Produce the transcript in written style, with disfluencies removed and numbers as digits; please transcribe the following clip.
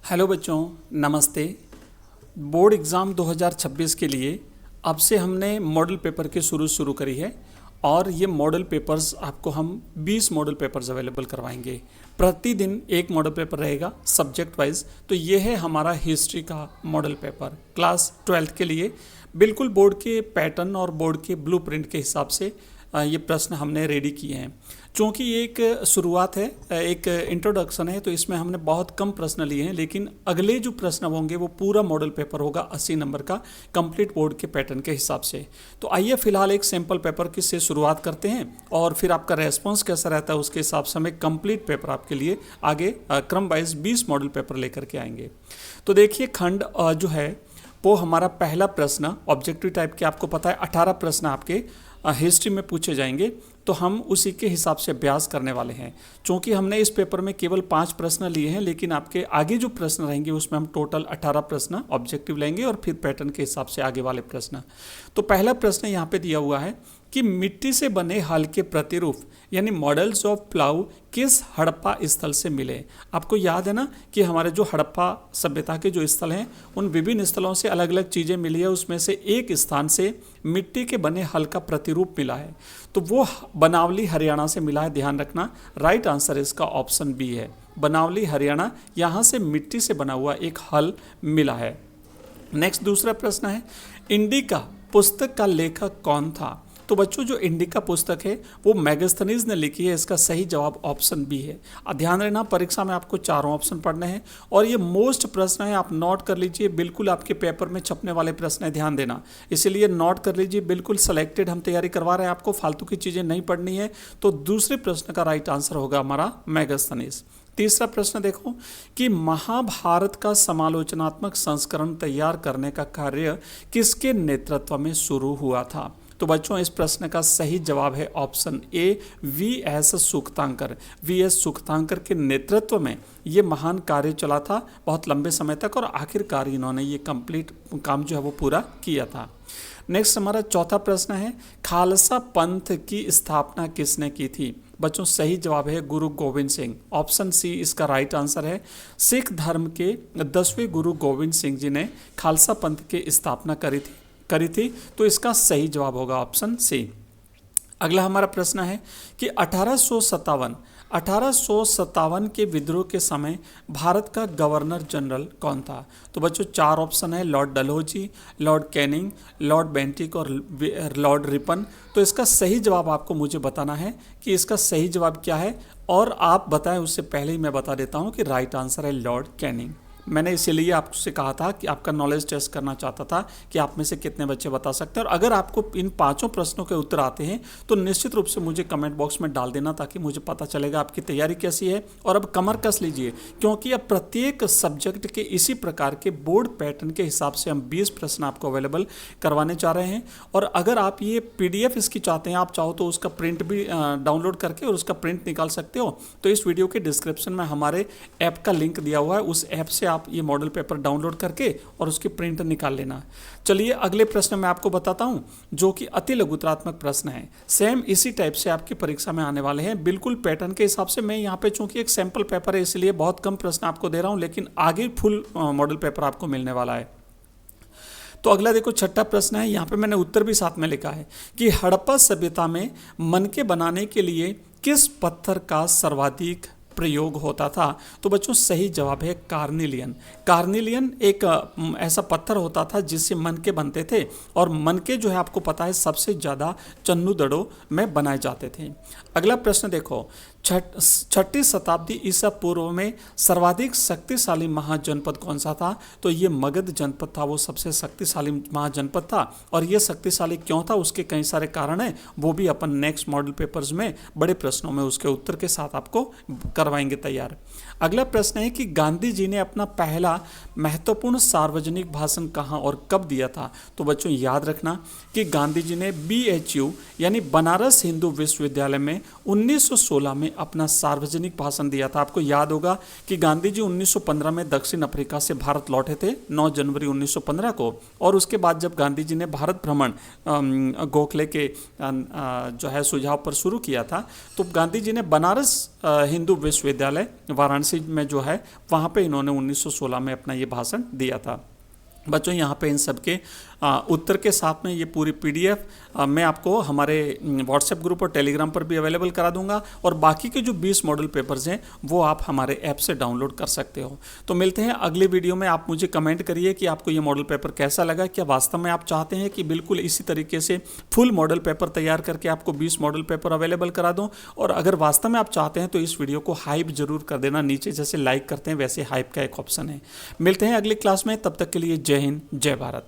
Hello बच्चों, नमस्ते। Board exam 2026 के लिए अब से हमने मॉडल पेपर की शुरू करी है और ये मॉडल पेपर्स आपको हम 20 मॉडल पेपर्स अवेलेबल करवाएंगे। प्रतिदिन एक मॉडल पेपर रहेगा सब्जेक्ट वाइज। तो ये है हमारा हिस्ट्री का मॉडल पेपर क्लास 12th के लिए, बिल्कुल बोर्ड के पैटर्न और बोर्ड के ब्लूप्रिंट के हिसाब से ये प्रश्न हमने रेडी किए हैं। चूँकि ये एक शुरुआत है, एक इंट्रोडक्शन है, तो इसमें हमने बहुत कम प्रश्न लिए हैं, लेकिन अगले जो प्रश्न होंगे वो पूरा मॉडल पेपर होगा 80 नंबर का, कंप्लीट बोर्ड के पैटर्न के हिसाब से। तो आइए फिलहाल एक सैम्पल पेपर की से शुरुआत करते हैं और फिर आपका रेस्पॉन्स कैसा रहता है उसके हिसाब से हमें कंप्लीट पेपर आपके लिए आगे क्रम वाइज 20 मॉडल पेपर लेकर के आएंगे। तो देखिए खंड जो है वो हमारा पहला प्रश्न ऑब्जेक्टिव टाइप के, आपको पता है 18 प्रश्न आपके हिस्ट्री में पूछे जाएंगे, तो हम उसी के हिसाब से अभ्यास करने वाले हैं। चूँकि हमने इस पेपर में केवल 5 प्रश्न लिए हैं, लेकिन आपके आगे जो प्रश्न रहेंगे उसमें हम टोटल 18 प्रश्न ऑब्जेक्टिव लेंगे और फिर पैटर्न के हिसाब से आगे वाले प्रश्न। तो पहला प्रश्न यहाँ पे दिया हुआ है कि मिट्टी से बने हल के प्रतिरूप यानी मॉडल्स ऑफ प्लाउ किस हड़प्पा स्थल से मिले। आपको याद है ना कि हमारे जो हड़प्पा सभ्यता के जो स्थल हैं उन विभिन्न स्थलों से अलग अलग चीज़ें मिली है, उसमें से एक स्थान से मिट्टी के बने हल का प्रतिरूप मिला है, तो वो बनावली हरियाणा से मिला है। ध्यान रखना, राइट आंसर इसका ऑप्शन बी है, बनावली हरियाणा, यहाँ से मिट्टी से बना हुआ एक हल मिला है। नेक्स्ट दूसरा प्रश्न है, इंडिका पुस्तक का लेखक कौन था। तो बच्चों जो इंडिका पुस्तक है वो मैगस्थनीज ने लिखी है, इसका सही जवाब ऑप्शन बी है। ध्यान रहना, परीक्षा में आपको चारों ऑप्शन पढ़ने हैं और ये मोस्ट प्रश्न है, आप नोट कर लीजिए, बिल्कुल आपके पेपर में छपने वाले प्रश्न है, ध्यान देना, इसीलिए नोट कर लीजिए, बिल्कुल सेलेक्टेड हम तैयारी करवा रहे हैं, आपको फालतू की चीज़ें नहीं पढ़नी है। तो दूसरे प्रश्न का राइट आंसर होगा हमारा मैगस्थनीज। तीसरा प्रश्न देखो कि महाभारत का समालोचनात्मक संस्करण तैयार करने का कार्य किसके नेतृत्व में शुरू हुआ था। तो बच्चों इस प्रश्न का सही जवाब है ऑप्शन ए, वी.एस. सुखतांकर। वी.एस. सुखतांकर के नेतृत्व में ये महान कार्य चला था बहुत लंबे समय तक और आखिरकार इन्होंने ये कंप्लीट काम जो है वो पूरा किया था। नेक्स्ट हमारा चौथा प्रश्न है, खालसा पंथ की स्थापना किसने की थी। बच्चों सही जवाब है गुरु गोविंद सिंह, ऑप्शन सी इसका राइट आंसर है। सिख धर्म के 10वें गुरु गोविंद सिंह जी ने खालसा पंथ की स्थापना करी थी, तो इसका सही जवाब होगा ऑप्शन सी। अगला हमारा प्रश्न है कि 1857 के विद्रोह के समय भारत का गवर्नर जनरल कौन था। तो बच्चों 4 ऑप्शन है, Lord Dalhousie, Lord Canning, Lord Bentinck और लॉर्ड रिपन। तो इसका सही जवाब आपको मुझे बताना है कि इसका सही जवाब क्या है, और आप बताएं उससे पहले ही मैं बता देता हूं कि राइट आंसर है लॉर्ड कैनिंग। मैंने इसीलिए आपसे कहा था कि आपका नॉलेज टेस्ट करना चाहता था कि आप में से कितने बच्चे बता सकते हैं, और अगर आपको इन 5 प्रश्नों के उत्तर आते हैं तो निश्चित रूप से मुझे कमेंट बॉक्स में डाल देना, ताकि मुझे पता चलेगा आपकी तैयारी कैसी है। और अब कमर कस लीजिए, क्योंकि अब प्रत्येक सब्जेक्ट के इसी प्रकार के बोर्ड पैटर्न के हिसाब से हम 20 प्रश्न आपको अवेलेबल करवाने चाह रहे हैं। और अगर आप ये PDF इसकी चाहते हैं, आप चाहो तो उसका प्रिंट भी डाउनलोड करके और उसका प्रिंट निकाल सकते हो। तो इस वीडियो के डिस्क्रिप्शन में हमारे ऐप का लिंक दिया हुआ है, उस ऐप से आप ये मॉडल पेपर डाउनलोड करके और उसकी प्रिंट निकाल लेना। चलिए अगले प्रश्न में आपको बताता हूं, जो कि अति लघुत्रात्मक प्रश्न है, सेम इसी टाइप से आपकी परीक्षा में आने वाले हैं, बिल्कुल पैटर्न के हिसाब से। मैं यहाँ पे चूंकि एक सैंपल पेपर है इसलिए बहुत कम प्रश्न आपको दे रहा हूं, लेकिन आगे फुल मॉडल पेपर आपको मिलने वाला है। तो अगला देखो, छठा प्रश्न है, यहाँ पे मैंने उत्तर भी साथ में लिखा है कि हड़प्पा सभ्यता में मनके बनाने के लिए किस पत्थर का सर्वाधिक प्रयोग होता था। तो बच्चों सही जवाब है कार्निलियन। कार्निलियन एक ऐसा पत्थर होता था जिससे मनके बनते थे, और मनके जो है आपको पता है सबसे ज़्यादा चन्नूदड़ों में बनाए जाते थे। अगला प्रश्न देखो, 6वीं शताब्दी ईसा पूर्व में सर्वाधिक शक्तिशाली महाजनपद कौन सा था। तो ये मगध जनपद था, वो सबसे शक्तिशाली महाजनपद था। और ये शक्तिशाली क्यों था, उसके कई सारे कारण हैं, वो भी अपन नेक्स्ट मॉडल पेपर्स में बड़े प्रश्नों में उसके उत्तर के साथ आपको करवाएंगे तैयार। अगला प्रश्न है कि गांधी जी ने अपना पहला महत्वपूर्ण सार्वजनिक भाषण कहाँ और कब दिया था। तो बच्चों याद रखना कि गांधी जी ने BHU यानी बनारस हिंदू विश्वविद्यालय में 1916 में अपना सार्वजनिक भाषण दिया था। आपको याद होगा कि गांधी जी 1915 में दक्षिण अफ्रीका से भारत लौटे थे 9 जनवरी 1915 को, और उसके बाद जब गांधी जी ने भारत भ्रमण गोखले के जो है सुझाव पर शुरू किया था, तो गांधी जी ने बनारस हिंदू विश्वविद्यालय वाराणसी झांसी में जो है वहाँ पे इन्होंने 1916 में अपना ये भाषण दिया था। बच्चों यहाँ पे इन सब के उत्तर के साथ में ये पूरी पीडीएफ मैं आपको हमारे व्हाट्सएप ग्रुप और टेलीग्राम पर भी अवेलेबल करा दूंगा, और बाकी के जो 20 मॉडल पेपर्स हैं वो आप हमारे ऐप से डाउनलोड कर सकते हो। तो मिलते हैं अगले वीडियो में। आप मुझे कमेंट करिए कि आपको ये मॉडल पेपर कैसा लगा। क्या वास्तव में आप चाहते हैं कि बिल्कुल इसी तरीके से फुल मॉडल पेपर तैयार करके आपको 20 मॉडल पेपर अवेलेबल करा दूँ? और अगर वास्तव में आप चाहते हैं तो इस वीडियो को हाइप जरूर कर देना, नीचे जैसे लाइक करते हैं वैसे हाइप का एक ऑप्शन है। मिलते हैं अगली क्लास में, तब तक के लिए जय हिंद, जय भारत।